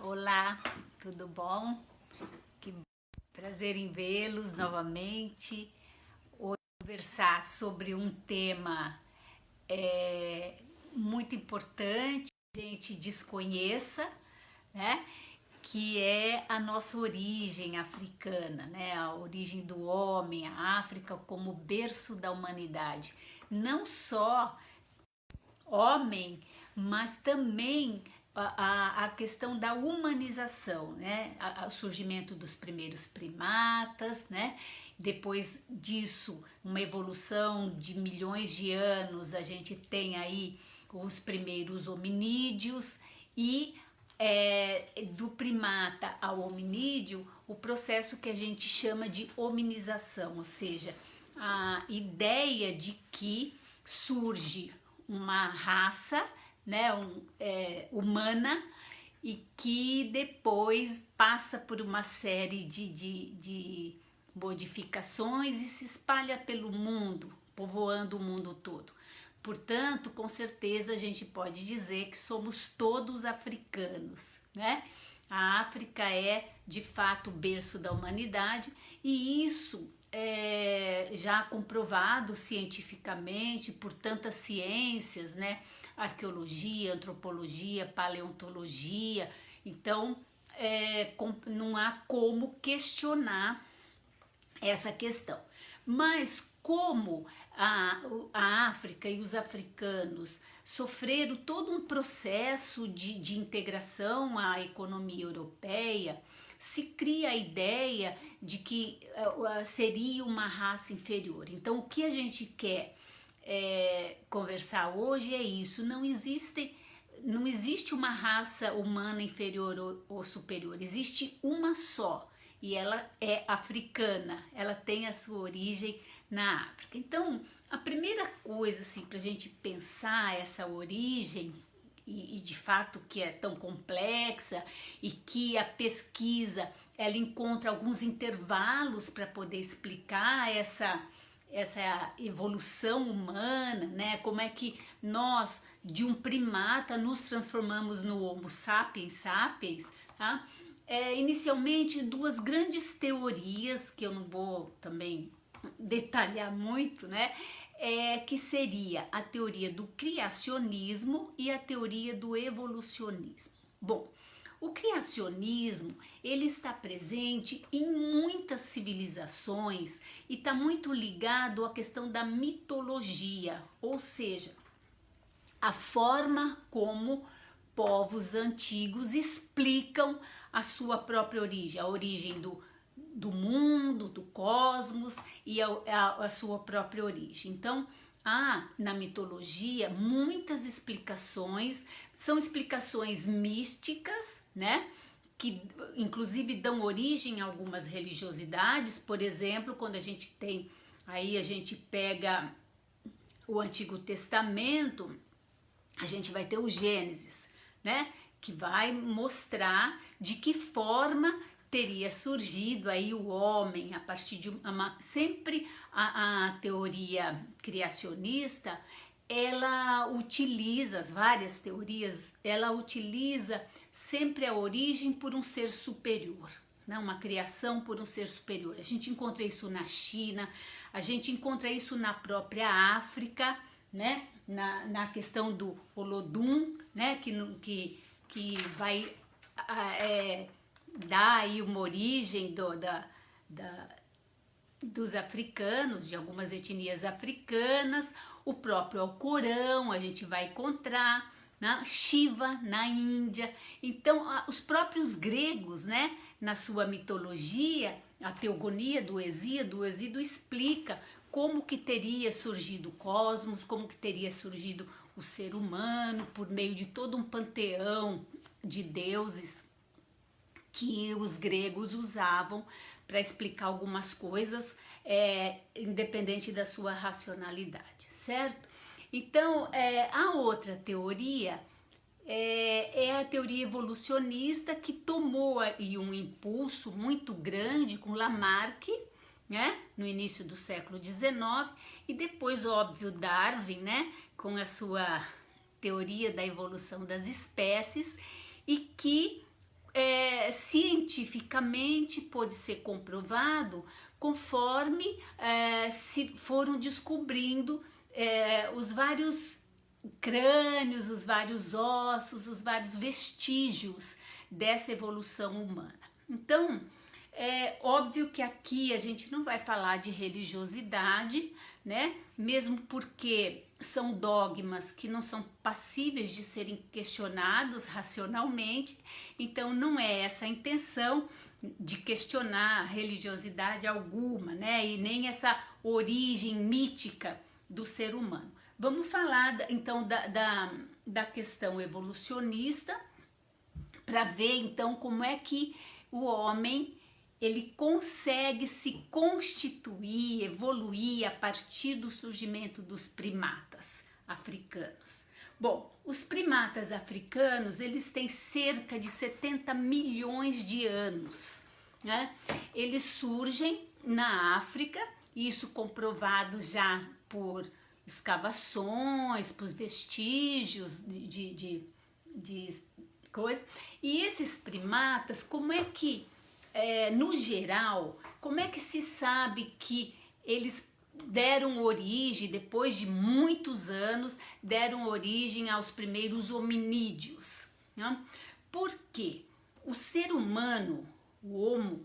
Olá, tudo bom? Que prazer em vê-los novamente. Hoje conversar sobre um tema muito importante, que a gente desconheça, né? Que é a nossa origem africana, né? A origem do homem, a África como berço da humanidade. Não só homem, mas também a questão da humanização, né? O surgimento dos primeiros primatas, né? Depois disso, uma evolução de milhões de anos, a gente tem aí os primeiros hominídeos e do primata ao hominídeo, o processo que a gente chama de hominização, ou seja, a ideia de que surge uma raça, né, humana, e que depois passa por uma série de modificações e se espalha pelo mundo, povoando o mundo todo. Portanto, com certeza a gente pode dizer que somos todos africanos, né? A África é de fato o berço da humanidade e isso é já comprovado cientificamente por tantas ciências, né? Arqueologia, antropologia, paleontologia. Então, não há como questionar essa questão. Mas como a África e os africanos sofreram todo um processo de integração à economia europeia, se cria a ideia de que seria uma raça inferior. Então, o que a gente quer conversar hoje é isso: não existe uma raça humana inferior ou superior, existe uma só. E ela é africana, ela tem a sua origem na África. Então, a primeira coisa assim, para a gente pensar essa origem, e de fato que é tão complexa e que a pesquisa ela encontra alguns intervalos para poder explicar essa evolução humana, né? Como é que nós, de um primata, nos transformamos no Homo sapiens sapiens, tá? Inicialmente duas grandes teorias que eu não vou também detalhar muito, né? Que seria a teoria do criacionismo e a teoria do evolucionismo. Bom, o criacionismo ele está presente em muitas civilizações e está muito ligado à questão da mitologia, ou seja, a forma como povos antigos explicam a sua própria origem, a origem do mundo, do cosmos e a sua própria origem. Então, há na mitologia muitas explicações, são explicações místicas, né? Que inclusive dão origem a algumas religiosidades. Por exemplo, quando a gente pega o Antigo Testamento, a gente vai ter o Gênesis, né? Que vai mostrar de que forma teria surgido aí o homem a partir de sempre a teoria criacionista, ela utiliza as várias teorias, ela utiliza sempre a origem por um ser superior, né? Uma criação por um ser superior. A gente encontra isso na China, a gente encontra isso na própria África, né? Na questão do Olodum, né? Que vai dar aí uma origem dos africanos, de algumas etnias africanas. O próprio Alcorão a gente vai encontrar, né? Shiva na Índia. Então os próprios gregos, né? Na sua mitologia, a teogonia do Hesíodo explica como que teria surgido o cosmos, como que teria surgido o ser humano por meio de todo um panteão de deuses que os gregos usavam para explicar algumas coisas, independente da sua racionalidade, certo? Então, a outra teoria é a teoria evolucionista, que tomou aí um impulso muito grande com Lamarck, né, no início do século XIX, e depois, óbvio, Darwin, né, com a sua teoria da evolução das espécies, e que cientificamente pode ser comprovado conforme se foram descobrindo os vários crânios, os vários ossos, os vários vestígios dessa evolução humana. Então, é óbvio que aqui a gente não vai falar de religiosidade, né? Mesmo porque são dogmas que não são passíveis de serem questionados racionalmente, então não é essa a intenção de questionar religiosidade alguma, né? E nem essa origem mítica do ser humano. Vamos falar então da questão evolucionista, para ver então como é que o homem ele consegue se constituir, evoluir a partir do surgimento dos primatas africanos. Bom, os primatas africanos, eles têm cerca de 70 milhões de anos, né? Eles surgem na África, isso comprovado já por escavações, por vestígios de coisa. E esses primatas, como é que no geral, como é que se sabe que eles deram origem, depois de muitos anos, deram origem aos primeiros hominídeos, né? Porque o ser humano, o Homo,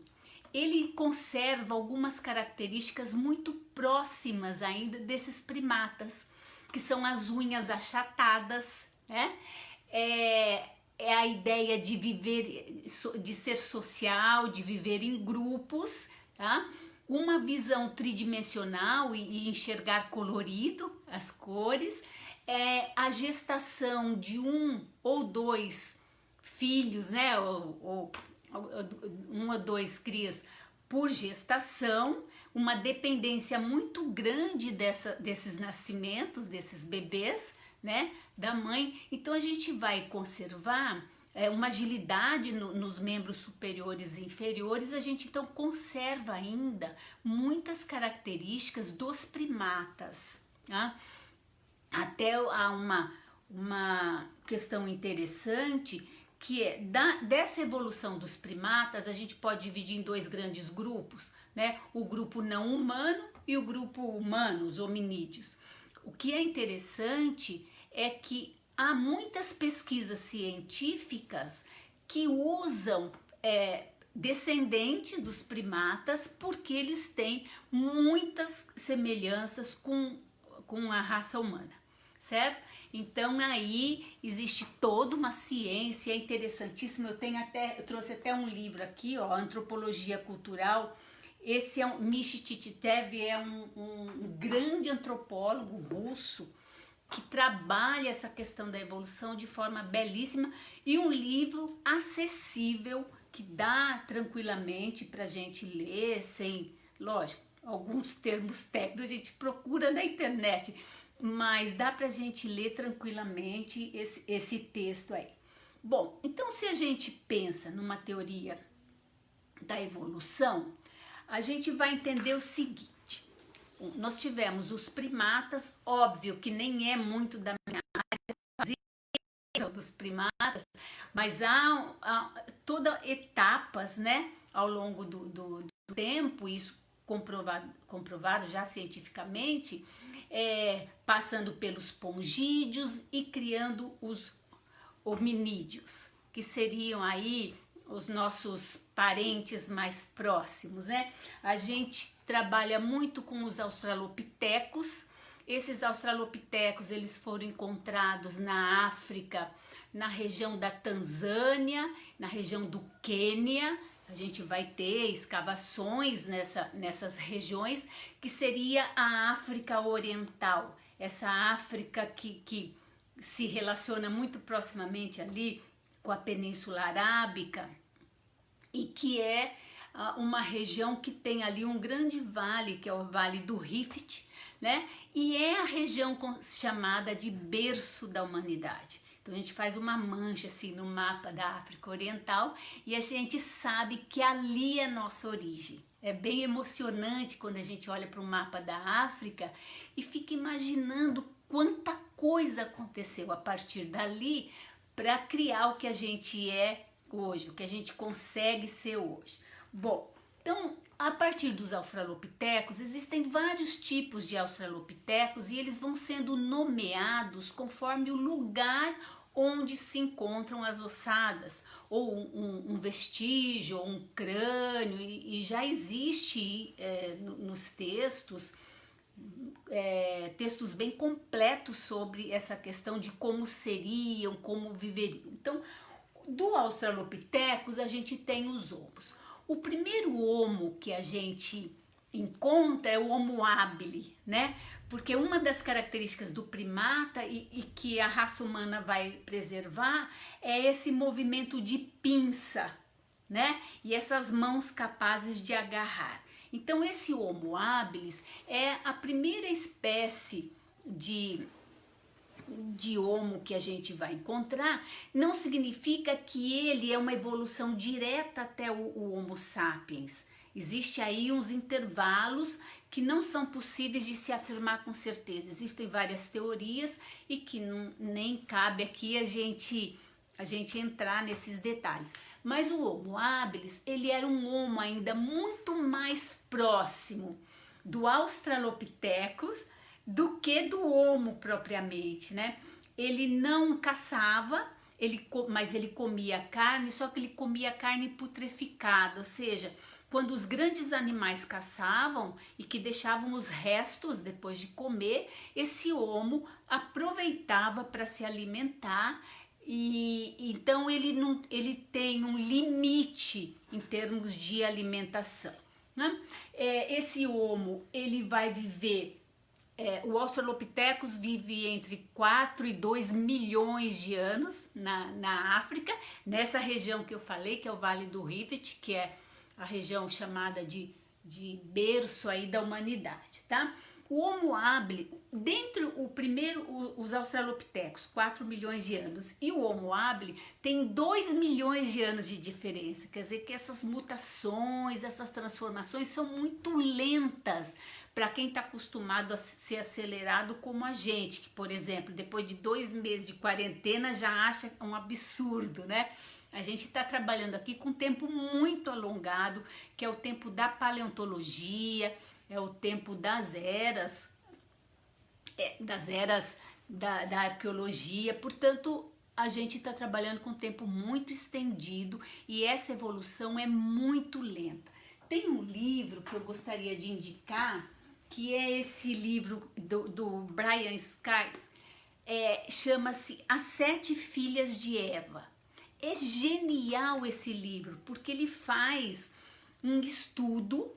ele conserva algumas características muito próximas ainda desses primatas, que são as unhas achatadas, né? É a ideia de viver, de ser social, de viver em grupos, tá? Uma visão tridimensional e enxergar colorido, as cores, a gestação de um ou dois filhos, né? Ou um ou dois crias por gestação, uma dependência muito grande desses nascimentos, desses bebês, né, da mãe. Então a gente vai conservar uma agilidade nos membros superiores e inferiores. A gente então conserva ainda muitas características dos primatas, tá? Até há uma questão interessante que é dessa evolução dos primatas. A gente pode dividir em dois grandes grupos, né? O grupo não humano e o grupo humano, os hominídeos. O que é interessante é que há muitas pesquisas científicas que usam descendentes dos primatas porque eles têm muitas semelhanças com a raça humana, certo? Então aí existe toda uma ciência interessantíssima. Eu trouxe até um livro aqui, ó, Antropologia Cultural. Esse Mishi Tititev é um grande antropólogo russo que trabalha essa questão da evolução de forma belíssima, e um livro acessível que dá tranquilamente para a gente ler, sem, lógico, alguns termos técnicos a gente procura na internet, mas dá para a gente ler tranquilamente esse texto aí. Bom, então se a gente pensa numa teoria da evolução, a gente vai entender o seguinte: nós tivemos os primatas, óbvio que nem é muito da minha área dos primatas, mas há toda etapas, né, ao longo do tempo, isso comprovado já cientificamente, passando pelos pongídeos e criando os hominídeos, que seriam aí os nossos parentes mais próximos, né? A gente trabalha muito com os australopitecos. Esses australopitecos, eles foram encontrados na África, na região da Tanzânia, na região do Quênia. A gente vai ter escavações nessas regiões, que seria a África Oriental, essa África que se relaciona muito proximamente ali com a Península Arábica, e que é uma região que tem ali um grande vale, que é o Vale do Rift, né? E é a região chamada de berço da humanidade. Então a gente faz uma mancha assim no mapa da África Oriental e a gente sabe que ali é a nossa origem. É bem emocionante quando a gente olha para o mapa da África e fica imaginando quanta coisa aconteceu a partir dali para criar o que a gente é hoje, o que a gente consegue ser hoje. Bom, então, a partir dos australopitecos, existem vários tipos de australopitecos e eles vão sendo nomeados conforme o lugar onde se encontram as ossadas, ou um vestígio, ou um crânio, e já existe nos textos, textos bem completos sobre essa questão de como seriam, como viveriam. Então, do Australopithecus a gente tem os homos. O primeiro homo que a gente encontra é o Homo habilis, né? Porque uma das características do primata e que a raça humana vai preservar é esse movimento de pinça, né? E essas mãos capazes de agarrar. Então esse Homo habilis é a primeira espécie de homo que a gente vai encontrar. Não significa que ele é uma evolução direta até o Homo sapiens. Existe aí uns intervalos que não são possíveis de se afirmar com certeza. Existem várias teorias e que nem cabe aqui a gente entrar nesses detalhes. Mas o Homo habilis, ele era um homo ainda muito mais próximo do Australopithecus do que do homo propriamente, né? Ele não caçava, mas ele comia carne, só que ele comia carne putreficada, ou seja, quando os grandes animais caçavam e que deixavam os restos depois de comer, esse homo aproveitava para se alimentar. E então ele tem um limite em termos de alimentação, né? Esse homo ele vai viver, o Australopithecus vive entre 4 e 2 milhões de anos na África, nessa região que eu falei, que é o Vale do Rift, que é a região chamada de berço aí da humanidade, tá? O Homo habilis, os Australopithecus, 4 milhões de anos, e o Homo habilis tem 2 milhões de anos de diferença. Quer dizer que essas mutações, essas transformações são muito lentas para quem está acostumado a ser acelerado como a gente, que, por exemplo, depois de 2 meses de quarentena já acha um absurdo, né? A gente está trabalhando aqui com um tempo muito alongado, que é o tempo da paleontologia, é o tempo das eras da arqueologia. Portanto, a gente está trabalhando com um tempo muito estendido e essa evolução é muito lenta. Tem um livro que eu gostaria de indicar, que é esse livro do Brian Skies, chama-se As 7 Filhas de Eva. É genial esse livro, porque ele faz um estudo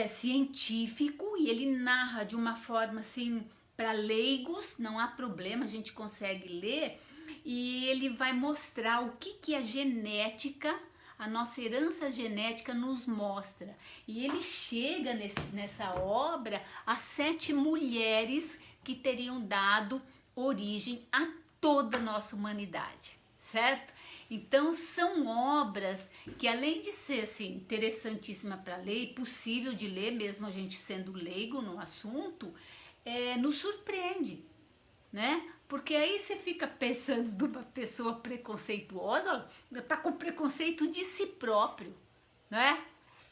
científico e ele narra de uma forma assim para leigos, não há problema, a gente consegue ler, e ele vai mostrar o que a genética, a nossa herança genética nos mostra. E ele chega nessa obra a 7 mulheres que teriam dado origem a toda a nossa humanidade, certo? Então são obras que, além de ser assim, interessantíssima para ler e possível de ler, mesmo a gente sendo leigo no assunto, nos surpreende, né? Porque aí você fica pensando de uma pessoa preconceituosa, tá com preconceito de si próprio, né?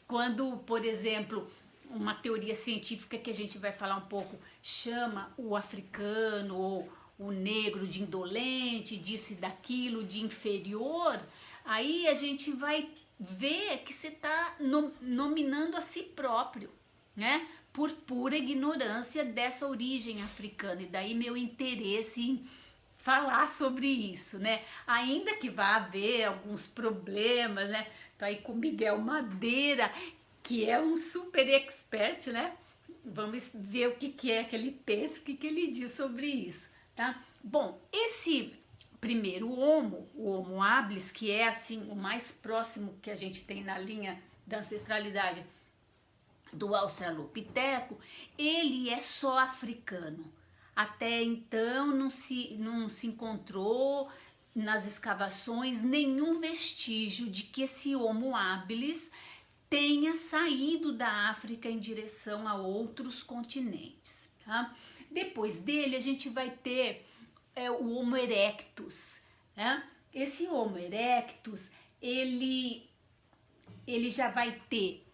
Quando, por exemplo, uma teoria científica que a gente vai falar um pouco chama o africano ou o negro de indolente, disso e daquilo, de inferior, aí a gente vai ver que você está nominando a si próprio, né? Por pura ignorância dessa origem africana. E daí meu interesse em falar sobre isso, né? Ainda que vá haver alguns problemas, né? Tô aí com o Miguel Madeira, que é um super expert, né? Vamos ver o que é que ele pensa, o que ele diz sobre isso. Tá? Bom, esse primeiro homo, o Homo habilis, que é assim o mais próximo que a gente tem na linha da ancestralidade do Australopiteco, ele é só africano. Até então não se encontrou nas escavações nenhum vestígio de que esse Homo habilis tenha saído da África em direção a outros continentes, tá? Depois dele a gente vai ter o Homo erectus, né? esse Homo erectus, ele já vai ter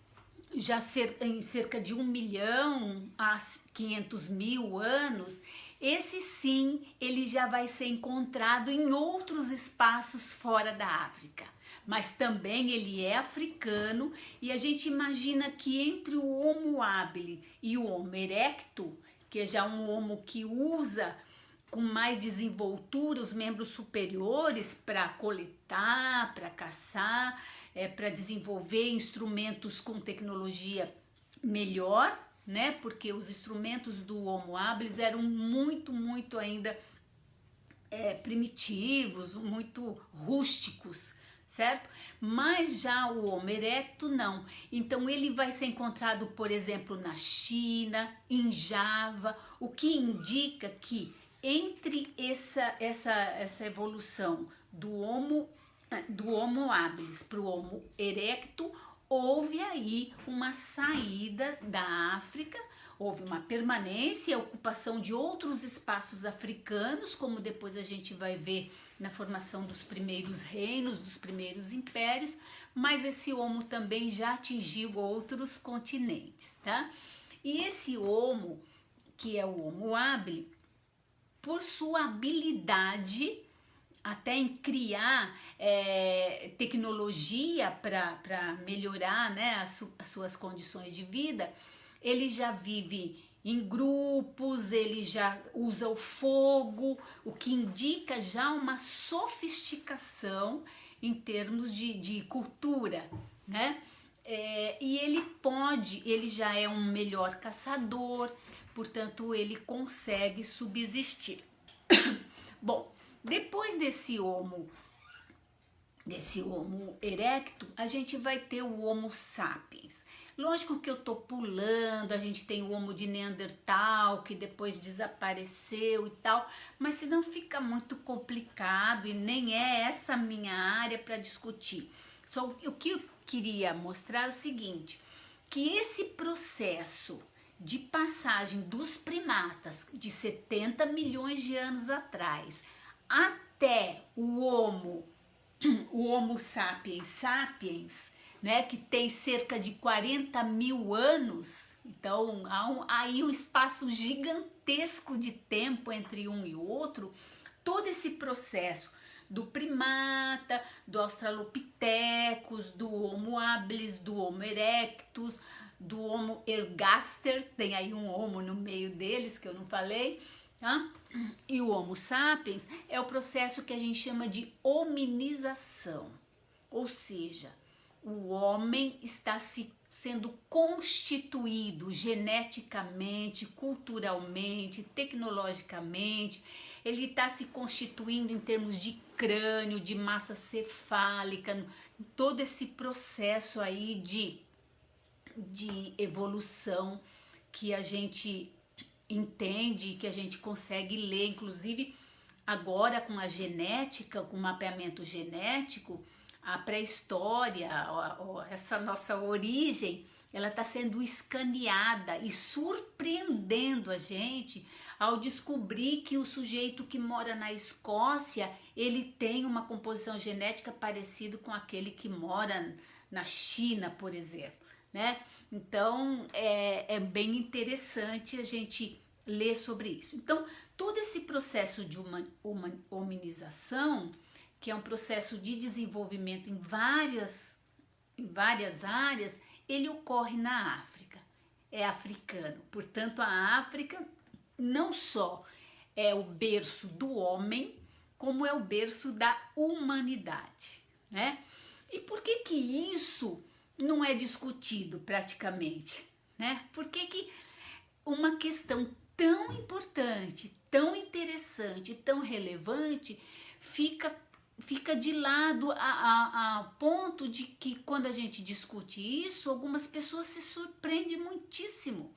em cerca de 1 milhão a 500 mil anos. Esse sim, ele já vai ser encontrado em outros espaços fora da África, mas também ele é africano, e a gente imagina que entre o Homo habilis e o Homo erectus, que é já um homo que usa com mais desenvoltura os membros superiores para coletar, para caçar, para desenvolver instrumentos com tecnologia melhor, né? Porque os instrumentos do Homo habilis eram muito ainda primitivos, muito rústicos, certo? Mas já o Homo erectus não. Então ele vai ser encontrado, por exemplo, na China, em Java, o que indica que entre essa evolução do Homo habilis para o Homo erectus, houve aí uma saída da África, houve uma permanência e ocupação de outros espaços africanos, como depois a gente vai ver na formação dos primeiros reinos, dos primeiros impérios, mas esse Homo também já atingiu outros continentes, tá? E esse Homo, que é o Homo habilis, por sua habilidade até em criar tecnologia para melhorar, né, as suas condições de vida, ele já vive em grupos, ele já usa o fogo, o que indica já uma sofisticação em termos de cultura, né? E ele já é um melhor caçador, portanto ele consegue subsistir. Bom, depois desse Homo erectus, a gente vai ter o Homo sapiens. Lógico que eu tô pulando, a gente tem o Homo de Neandertal, que depois desapareceu e tal, mas senão fica muito complicado e nem é essa minha área para discutir. Só o que eu queria mostrar é o seguinte, que esse processo de passagem dos primatas de 70 milhões de anos atrás até o Homo sapiens, né, que tem cerca de 40 mil anos, então há aí um espaço gigantesco de tempo entre um e outro. Todo esse processo do primata, do Australopithecus, do Homo habilis, do Homo erectus, do Homo ergaster, tem aí um Homo no meio deles que eu não falei, tá? E o Homo sapiens é o processo que a gente chama de hominização, ou seja, o homem está sendo constituído geneticamente, culturalmente, tecnologicamente, ele está se constituindo em termos de crânio, de massa cefálica, todo esse processo aí de evolução que a gente entende, que a gente consegue ler, inclusive agora com a genética, com o mapeamento genético, a pré-história, essa nossa origem, ela está sendo escaneada e surpreendendo a gente ao descobrir que o sujeito que mora na Escócia, ele tem uma composição genética parecida com aquele que mora na China, por exemplo, né? Então é bem interessante a gente ler sobre isso. Então todo esse processo de hominização, que é um processo de desenvolvimento em várias áreas, ele ocorre na África, é africano. Portanto, a África não só é o berço do homem, como é o berço da humanidade, né? E por que isso não é discutido praticamente, né? Por que uma questão tão importante, tão interessante, tão relevante fica de lado a ponto de que quando a gente discute isso, algumas pessoas se surpreendem muitíssimo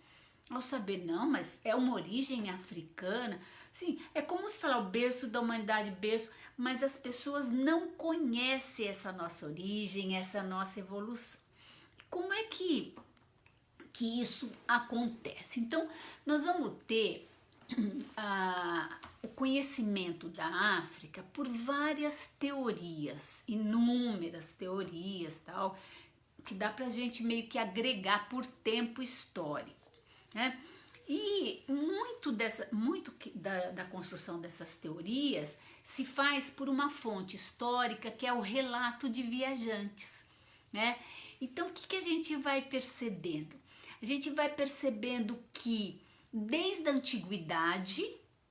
ao saber, não, mas é uma origem africana. Sim, é como se falar o berço da humanidade, berço, mas as pessoas não conhecem essa nossa origem, essa nossa evolução. Como é que isso acontece? Então, nós vamos ter o conhecimento da África por várias teorias, inúmeras teorias, tal, que dá pra gente meio que agregar por tempo histórico, né? E muito da construção dessas teorias se faz por uma fonte histórica que é o relato de viajantes, né? Então, o que a gente vai percebendo? A gente vai percebendo que desde a antiguidade,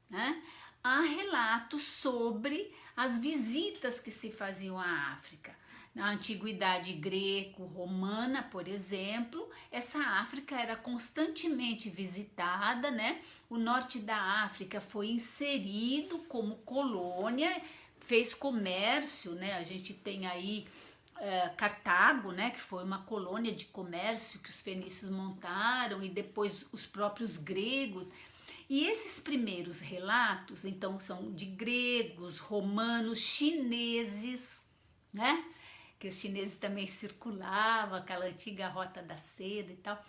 né, há relatos sobre as visitas que se faziam à África. Na antiguidade greco-romana, por exemplo, essa África era constantemente visitada, né? O norte da África foi inserido como colônia, fez comércio, né? A gente tem aí Cartago, né? Que foi uma colônia de comércio que os fenícios montaram e depois os próprios gregos. E esses primeiros relatos, então, são de gregos, romanos, chineses, né? Que os chineses também circulavam, aquela antiga rota da seda e tal,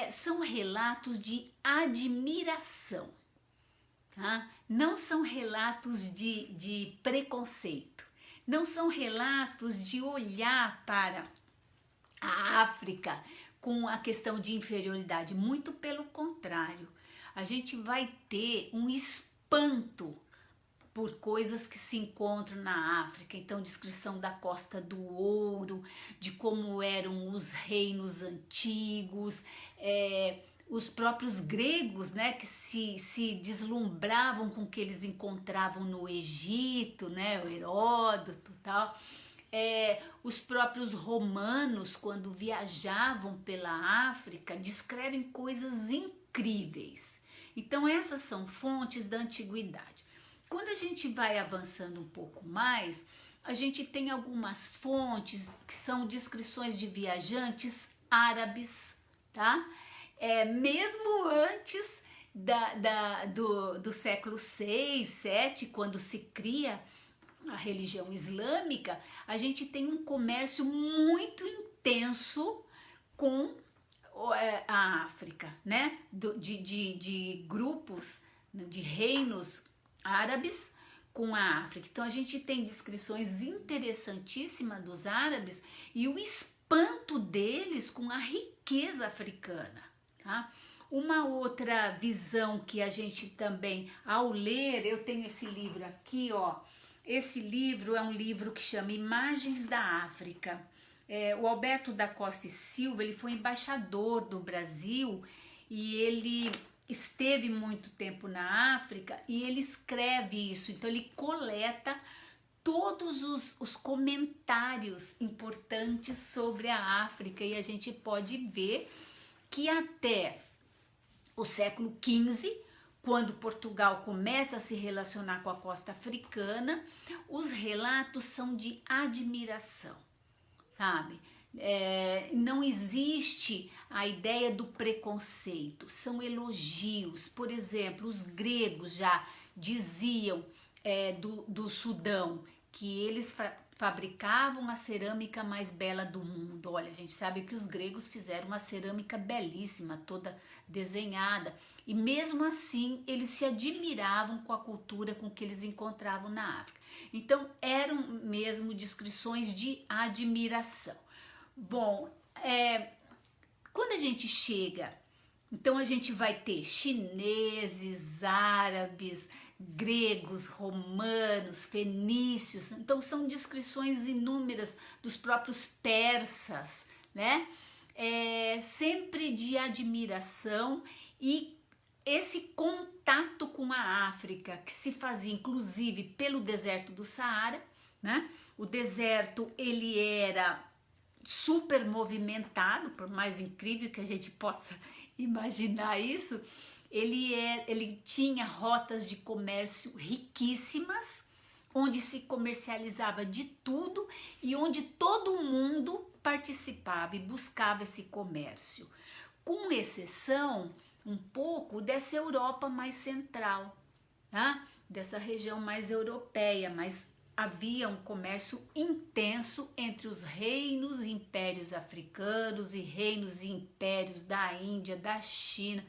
são relatos de admiração, tá? Não são relatos de preconceito, não são relatos de olhar para a África com a questão de inferioridade, muito pelo contrário, a gente vai ter um espanto por coisas que se encontram na África. Então, descrição da Costa do Ouro, de como eram os reinos antigos, os próprios gregos, né, que se deslumbravam com o que eles encontravam no Egito, né, o Heródoto e tal. Os próprios romanos, quando viajavam pela África, descrevem coisas incríveis. Então, essas são fontes da antiguidade. Quando a gente vai avançando um pouco mais, a gente tem algumas fontes que são descrições de viajantes árabes, tá? Mesmo antes do século 6, 7, quando se cria a religião islâmica, a gente tem um comércio muito intenso com a África, né? De grupos, de reinos árabes com a África. Então a gente tem descrições interessantíssimas dos árabes e o espanto deles com a riqueza africana, tá? Uma outra visão que a gente também, ao ler, eu tenho esse livro aqui, ó. Esse livro é um livro que chama Imagens da África. O Alberto da Costa e Silva, ele foi embaixador do Brasil e ele esteve muito tempo na África e ele escreve isso, então ele coleta todos os comentários importantes sobre a África e a gente pode ver que até o século XV, quando Portugal começa a se relacionar com a costa africana, os relatos são de admiração, sabe? Não existe a ideia do preconceito, são elogios. Por exemplo, os gregos já diziam do Sudão que eles fabricavam a cerâmica mais bela do mundo. Olha, a gente sabe que os gregos fizeram uma cerâmica belíssima, toda desenhada, e mesmo assim eles se admiravam com a cultura com que eles encontravam na África. Então eram mesmo descrições de admiração. Bom, quando a gente chega, então a gente vai ter chineses, árabes, gregos, romanos, fenícios, então são descrições inúmeras dos próprios persas, né? Sempre de admiração e esse contato com a África que se fazia inclusive pelo deserto do Saara, né? O deserto ele era super movimentado, por mais incrível que a gente possa imaginar isso, ele tinha rotas de comércio riquíssimas, onde se comercializava de tudo e onde todo mundo participava e buscava esse comércio, com exceção um pouco dessa Europa mais central, tá? Dessa região mais europeia, mas havia um comércio intenso entre os reinos e impérios africanos e reinos e impérios da Índia, da China,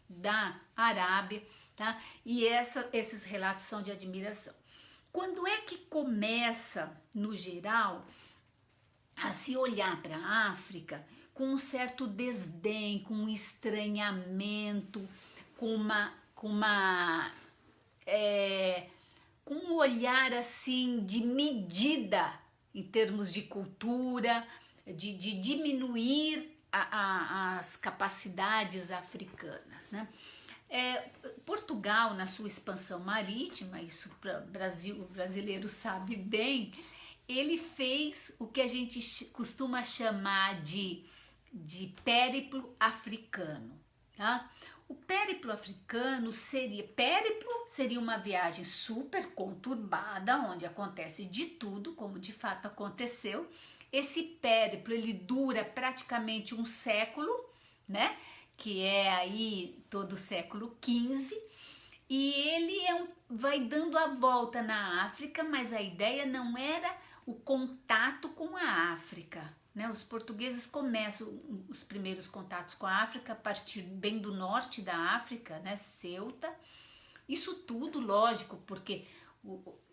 da Arábia, tá? E esses relatos são de admiração. Quando é que começa, no geral, a se olhar para a África com um certo desdém, com um estranhamento, com um olhar assim de medida em termos de cultura, de diminuir as capacidades africanas, né? Portugal, na sua expansão marítima, isso o brasileiro sabe bem, ele fez o que a gente costuma chamar de périplo africano, tá? O périplo africano seria uma viagem super conturbada, onde acontece de tudo, como de fato aconteceu. Esse périplo, ele dura praticamente um século, né? Que é aí todo o século XV, e ele vai dando a volta na África, mas a ideia não era o contato com a África, né? Os portugueses começam os primeiros contatos com a África a partir bem do norte da África, né? Ceuta. Isso tudo, lógico, porque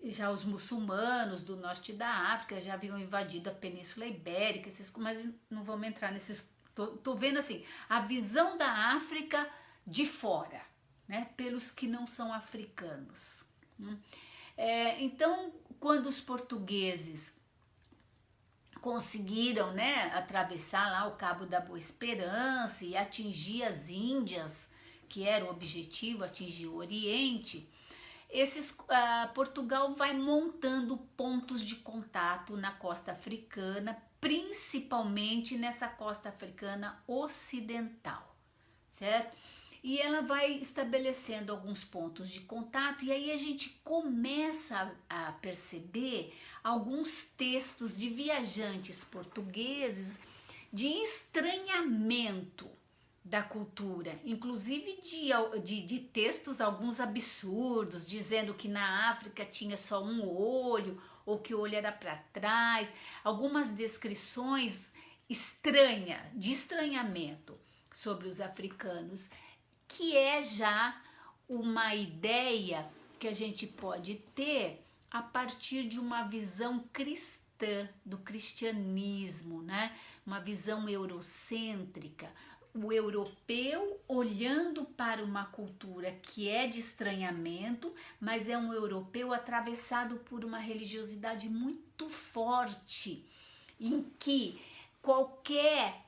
já os muçulmanos do norte da África já haviam invadido a Península Ibérica, mas não vamos entrar nesses. Tô vendo assim, a visão da África de fora, né? Pelos que não são africanos. Então, quando os portugueses conseguiram, né, atravessar lá o Cabo da Boa Esperança e atingir as Índias, que era o objetivo, atingir o Oriente, Portugal vai montando pontos de contato na costa africana, principalmente nessa costa africana ocidental, certo? E ela vai estabelecendo alguns pontos de contato, e aí a gente começa a perceber alguns textos de viajantes portugueses de estranhamento da cultura, inclusive de textos, alguns absurdos, dizendo que na África tinha só um olho, ou que o olho era para trás, algumas descrições de estranhamento sobre os africanos, que é já uma ideia que a gente pode ter a partir de uma visão cristã, do cristianismo, né? Uma visão eurocêntrica, o europeu olhando para uma cultura que é de estranhamento, mas é um europeu atravessado por uma religiosidade muito forte, em que qualquer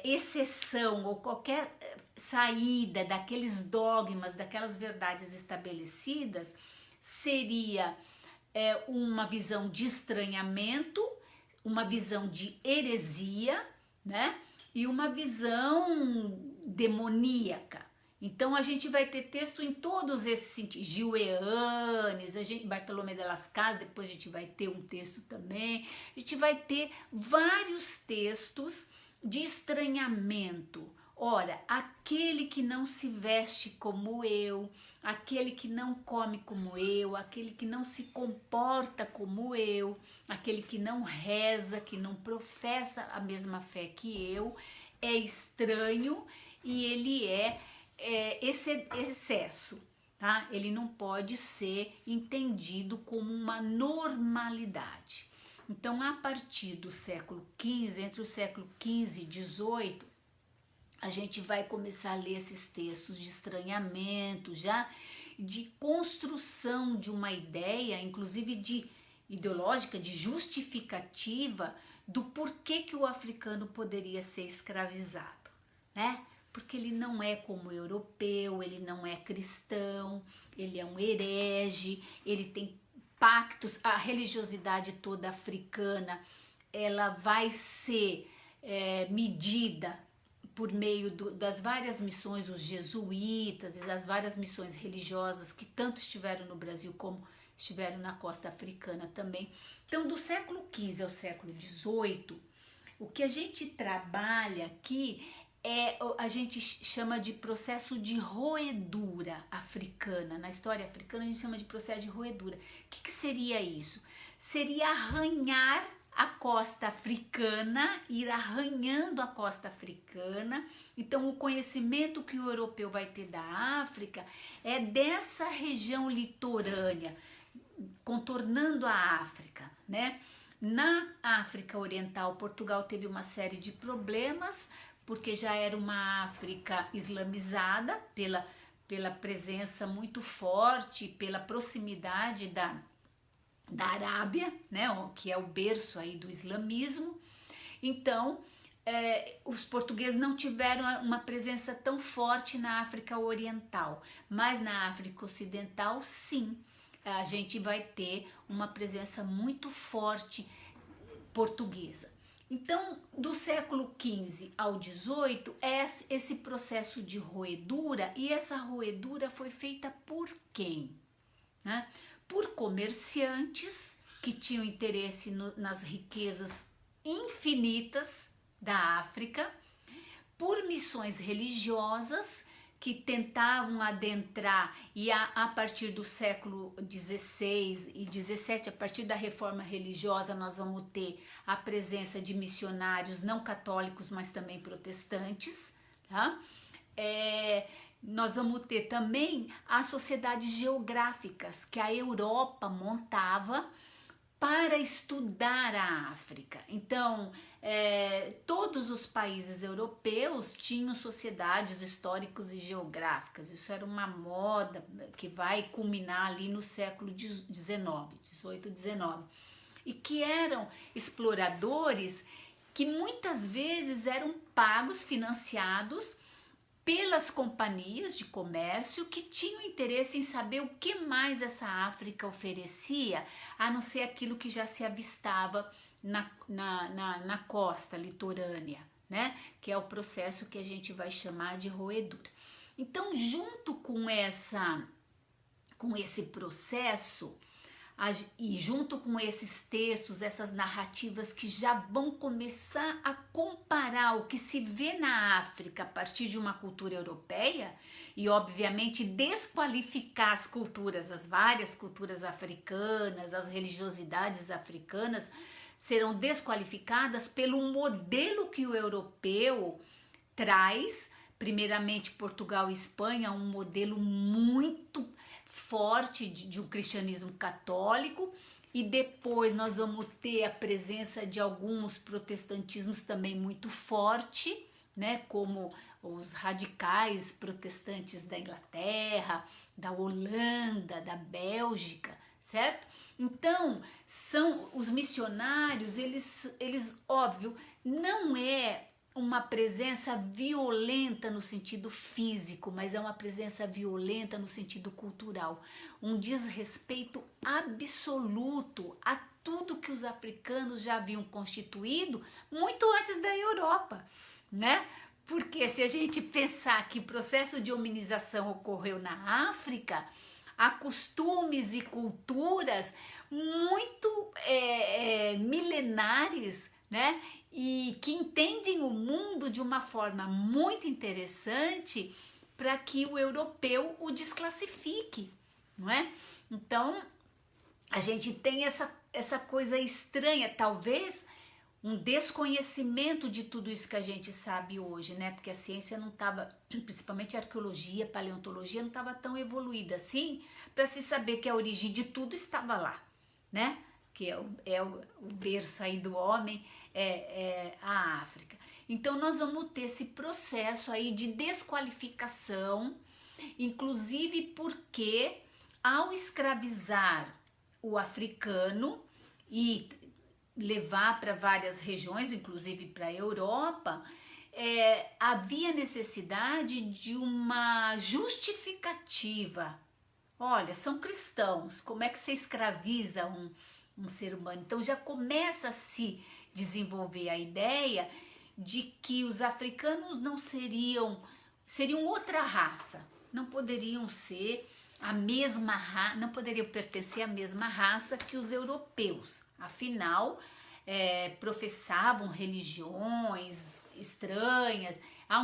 exceção ou qualquer saída daqueles dogmas, daquelas verdades estabelecidas, seria uma visão de estranhamento, uma visão de heresia, né? E uma visão demoníaca. Então a gente vai ter texto em todos esses sentidos, Gil Eanes, Bartolomé de las Casas, depois a gente vai ter um texto também, a gente vai ter vários textos de estranhamento. Ora, aquele que não se veste como eu, aquele que não come como eu, aquele que não se comporta como eu, aquele que não reza, que não professa a mesma fé que eu, é estranho e ele é excesso, tá? Ele não pode ser entendido como uma normalidade. Então, a partir do século XV, entre o século XV e XVIII, a gente vai começar a ler esses textos de estranhamento, já de construção de uma ideia, inclusive ideológica, de justificativa do porquê que o africano poderia ser escravizado, né? Porque ele não é como o europeu, ele não é cristão, ele é um herege, ele tem pactos, a religiosidade toda africana, ela vai ser medida por meio das várias missões, os jesuítas e as várias missões religiosas que tanto estiveram no Brasil como estiveram na costa africana também. Então, do século XV ao século XVIII, o que a gente trabalha aqui a gente chama de processo de roedura africana. Na história africana a gente chama de processo de roedura. O que seria isso? Seria arranhar a costa africana, ir arranhando a costa africana. Então o conhecimento que o europeu vai ter da África é dessa região litorânea, contornando a África, né? Na África Oriental, Portugal teve uma série de problemas, porque já era uma África islamizada pela presença muito forte, pela proximidade da Arábia, né, que é o berço aí do islamismo. Então, os portugueses não tiveram uma presença tão forte na África Oriental, mas na África Ocidental, sim, a gente vai ter uma presença muito forte portuguesa. Então, do século XV ao XVIII, é esse processo de roedura, e essa roedura foi feita por quem? Né? Por comerciantes que tinham interesse nas riquezas infinitas da África, por missões religiosas que tentavam adentrar, e a partir do século XVI e XVII, a partir da reforma religiosa, nós vamos ter a presença de missionários não católicos, mas também protestantes, tá? Nós vamos ter também as sociedades geográficas que a Europa montava para estudar a África. Então, todos os países europeus tinham sociedades históricas e geográficas. Isso era uma moda que vai culminar ali no século XIX, 18, 19. E que eram exploradores que muitas vezes eram pagos, financiados pelas companhias de comércio que tinham interesse em saber o que mais essa África oferecia, a não ser aquilo que já se avistava na costa litorânea, né? Que é o processo que a gente vai chamar de roedura. Então, junto com esse processo, e junto com esses textos, essas narrativas que já vão começar a comparar o que se vê na África a partir de uma cultura europeia, e obviamente desqualificar as culturas, as várias culturas africanas, as religiosidades africanas, serão desqualificadas pelo modelo que o europeu traz. Primeiramente Portugal e Espanha, um modelo muito forte de um cristianismo católico, e depois nós vamos ter a presença de alguns protestantismos também muito forte, né, como os radicais protestantes da Inglaterra, da Holanda, da Bélgica, certo? Então, são os missionários, eles óbvio, não é uma presença violenta no sentido físico, mas é uma presença violenta no sentido cultural, um desrespeito absoluto a tudo que os africanos já haviam constituído muito antes da Europa, né? Porque se a gente pensar que o processo de hominização ocorreu na África, há costumes e culturas muito milenares, né? E que entendem o mundo de uma forma muito interessante para que o europeu o desclassifique, não é? Então, a gente tem essa coisa estranha, talvez um desconhecimento de tudo isso que a gente sabe hoje, né? Porque a ciência não estava, principalmente a arqueologia, a paleontologia, não estava tão evoluída assim para se saber que a origem de tudo estava lá, né? Que é o berço aí do homem, a África. Então nós vamos ter esse processo aí de desqualificação, inclusive porque ao escravizar o africano e levar para várias regiões, inclusive para a Europa, havia necessidade de uma justificativa. Olha, são cristãos, como é que você escraviza um ser humano? Então já começa a se desenvolver a ideia de que os africanos não seriam outra raça, não poderiam ser a mesma raça, não poderiam pertencer à mesma raça que os europeus, afinal professavam religiões estranhas. Há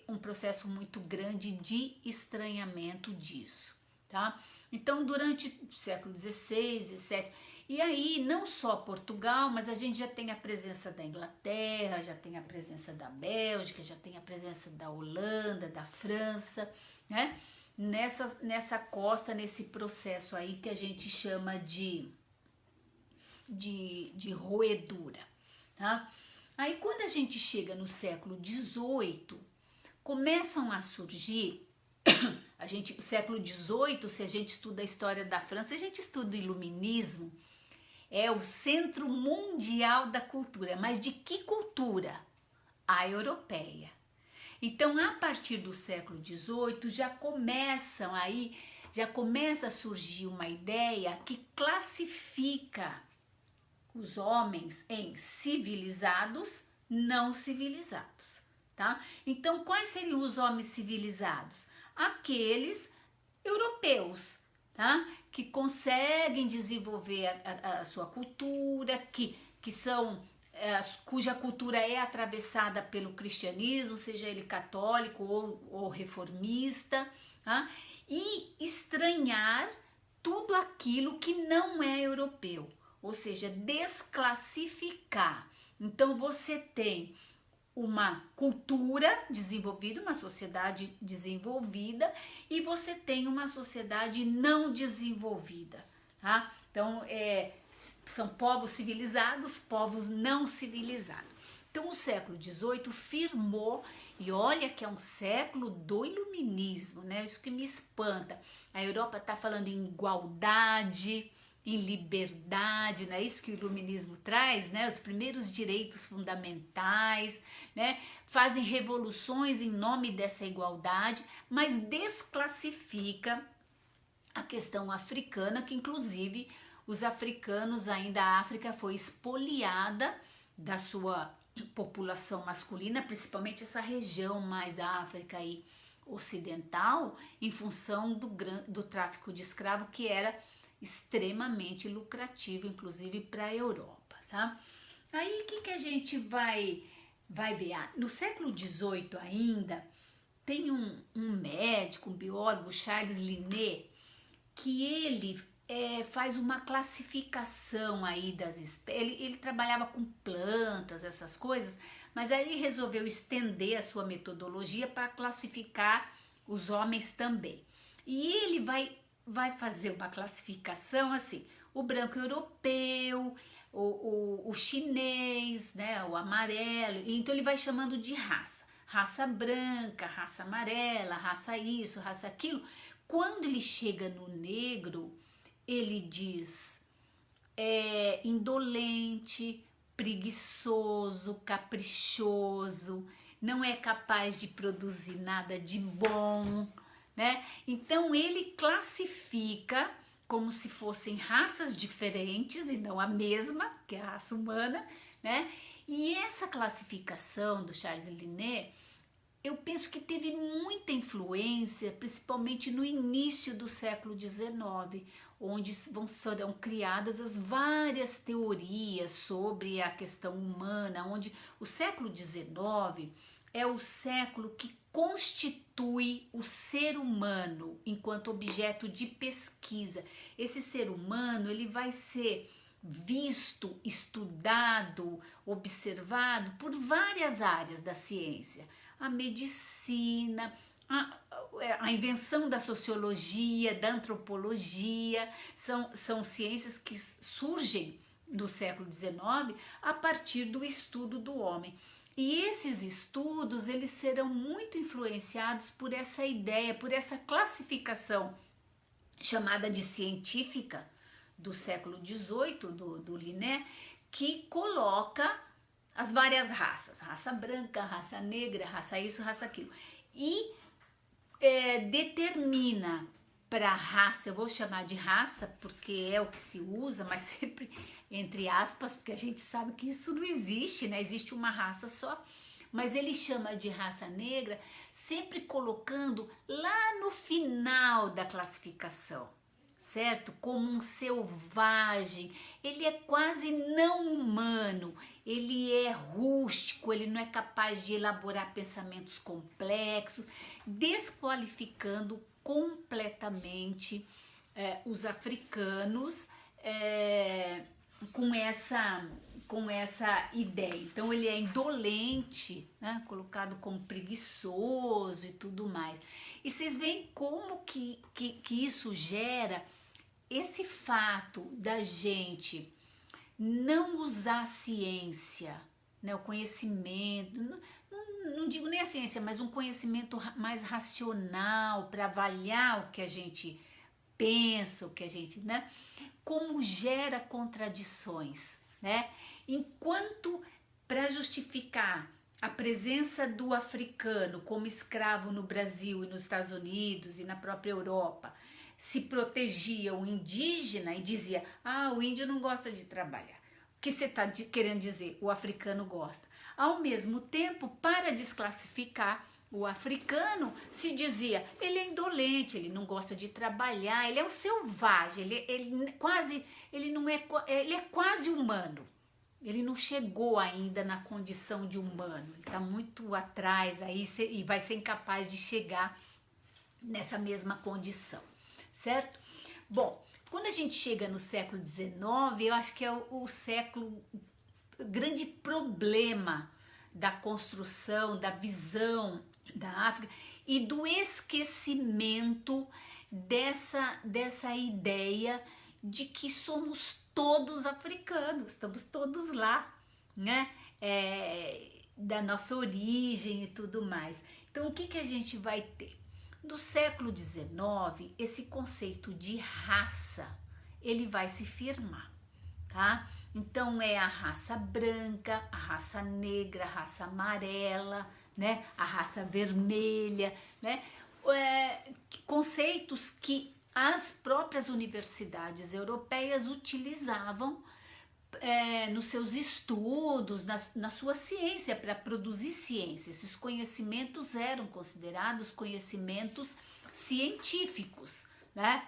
um processo muito grande de estranhamento disso, tá? Então durante o século XVI, XVII, E aí, não só Portugal, mas a gente já tem a presença da Inglaterra, já tem a presença da Bélgica, já tem a presença da Holanda, da França, né? Nessa costa, nesse processo aí que a gente chama de roedura, tá? Aí, quando a gente chega no século XVIII, começam a surgir, o século XVIII, se a gente estuda a história da França, a gente estuda o iluminismo, é o centro mundial da cultura. Mas de que cultura? A europeia. Então, a partir do século XVIII, já começa a surgir uma ideia que classifica os homens em civilizados, não civilizados, tá? Então, quais seriam os homens civilizados? Aqueles europeus, tá? Que conseguem desenvolver a sua cultura, que são cuja cultura é atravessada pelo cristianismo, seja ele católico ou reformista, tá? E estranhar tudo aquilo que não é europeu, ou seja, desclassificar. Então você tem uma cultura desenvolvida, uma sociedade desenvolvida, e você tem uma sociedade não desenvolvida, tá? Então, são povos civilizados, povos não civilizados. Então, o século XVIII firmou, e olha que é um século do iluminismo, né? Isso que me espanta. A Europa está falando em igualdade, em liberdade, não é isso que o iluminismo traz, né? Os primeiros direitos fundamentais, né? Fazem revoluções em nome dessa igualdade, mas desclassifica a questão africana, que inclusive os africanos, ainda a África foi expoliada da sua população masculina, principalmente essa região mais da África aí ocidental, em função do tráfico de escravo, que era extremamente lucrativo, inclusive para a Europa, tá? Aí o que a gente vai ver? No século XVIII ainda, tem um médico, um biólogo, Charles Linné, que ele faz uma classificação aí das espécies. Ele trabalhava com plantas, essas coisas, mas aí ele resolveu estender a sua metodologia para classificar os homens também. E ele vai fazer uma classificação assim: o branco europeu, o chinês, né, o amarelo. Então ele vai chamando de raça branca, raça amarela, raça isso, raça aquilo. Quando ele chega no negro, ele diz indolente, preguiçoso, caprichoso, não é capaz de produzir nada de bom, né? Então ele classifica como se fossem raças diferentes e não a mesma, que é a raça humana, né? E essa classificação do Charles Linné, eu penso que teve muita influência, principalmente no início do século XIX, onde serão criadas as várias teorias sobre a questão humana, onde o século XIX é o século que constitui o ser humano enquanto objeto de pesquisa. Esse ser humano, ele vai ser visto, estudado, observado por várias áreas da ciência. A medicina, a invenção da sociologia, da antropologia, são ciências que surgem no século XIX a partir do estudo do homem. E esses estudos, eles serão muito influenciados por essa ideia, por essa classificação chamada de científica do século XVIII, do Linné, que coloca as várias raças, raça branca, raça negra, raça isso, raça aquilo, e determina para a raça, eu vou chamar de raça porque é o que se usa, mas sempre entre aspas, porque a gente sabe que isso não existe, né? Existe uma raça só, mas ele chama de raça negra, sempre colocando lá no final da classificação, certo? Como um selvagem, ele é quase não humano, ele é rústico, ele não é capaz de elaborar pensamentos complexos, desqualificando completamente os africanos com essa ideia. Então ele é indolente, né? Colocado como preguiçoso e tudo mais. E vocês veem como que isso gera esse fato da gente não usar a ciência, né? O conhecimento, não digo nem a ciência, mas um conhecimento mais racional para avaliar o que a gente pensa, o que a gente, né? Como gera contradições, né? Enquanto para justificar a presença do africano como escravo no Brasil e nos Estados Unidos e na própria Europa, se protegia o indígena e dizia, o índio não gosta de trabalhar. O que você está querendo dizer? O africano gosta. Ao mesmo tempo, para desclassificar o africano, se dizia, ele é indolente, ele não gosta de trabalhar, ele é um selvagem, ele é quase humano. Ele não chegou ainda na condição de humano, ele está muito atrás aí e vai ser incapaz de chegar nessa mesma condição, certo? Bom, quando a gente chega no século XIX, eu acho que é o século, o grande problema da construção, da visão da África e do esquecimento dessa ideia de que somos todos africanos, estamos todos lá, né? Da nossa origem e tudo mais. Então, o que a gente vai ter? No século XIX, esse conceito de raça, ele vai se firmar, tá? Então, é a raça branca, a raça negra, a raça amarela, né? A raça vermelha, né? Conceitos que as próprias universidades europeias utilizavam nos seus estudos, na sua ciência, para produzir ciência. Esses conhecimentos eram considerados conhecimentos científicos, né?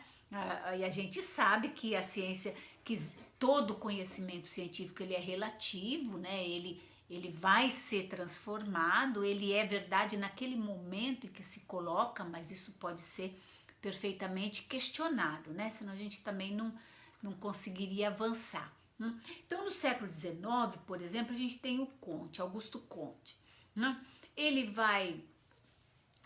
E a gente sabe que a ciência, que todo conhecimento científico ele é relativo, né? Ele vai ser transformado, ele é verdade naquele momento em que se coloca, mas isso pode ser perfeitamente questionado, né? Senão a gente também não conseguiria avançar. Então, no século XIX, por exemplo, a gente tem o Comte, Augusto Comte, né? Ele vai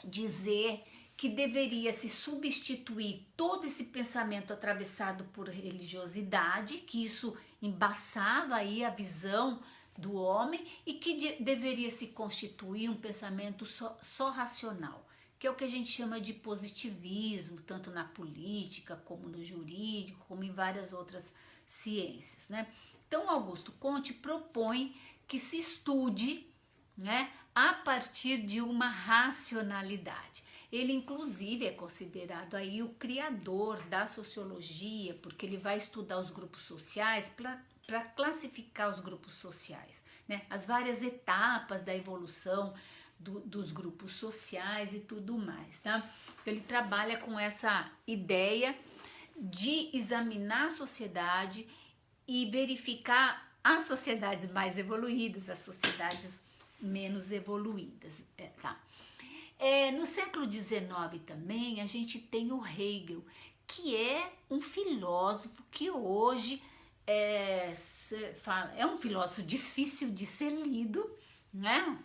dizer que deveria se substituir todo esse pensamento atravessado por religiosidade, que isso embaçava aí a visão do homem e que deveria se constituir um pensamento só racional, que é o que a gente chama de positivismo, tanto na política, como no jurídico, como em várias outras ciências, né? Então, Augusto Comte propõe que se estude, né, a partir de uma racionalidade. Ele, inclusive, é considerado aí o criador da sociologia, porque ele vai estudar os grupos sociais para classificar os grupos sociais, né? As várias etapas da evolução dos grupos sociais e tudo mais, tá? Então, ele trabalha com essa ideia de examinar a sociedade e verificar as sociedades mais evoluídas, as sociedades menos evoluídas, tá? No século XIX também a gente tem o Hegel, que é um filósofo que hoje é um filósofo difícil de ser lido, né?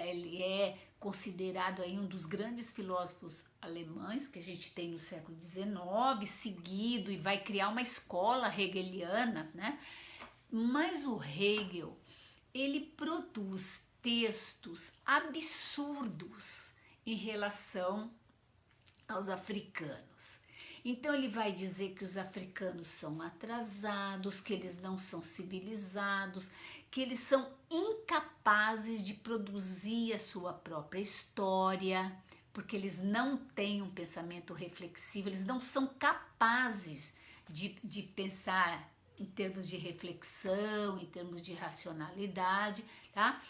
Ele é considerado aí um dos grandes filósofos alemães que a gente tem no século XIX, seguido, e vai criar uma escola hegeliana, né? Mas o Hegel, ele produz textos absurdos em relação aos africanos. Então ele vai dizer que os africanos são atrasados, que eles não são civilizados, que eles são incapazes de produzir a sua própria história, porque eles não têm um pensamento reflexivo, eles não são capazes de pensar em termos de reflexão, em termos de racionalidade, tá?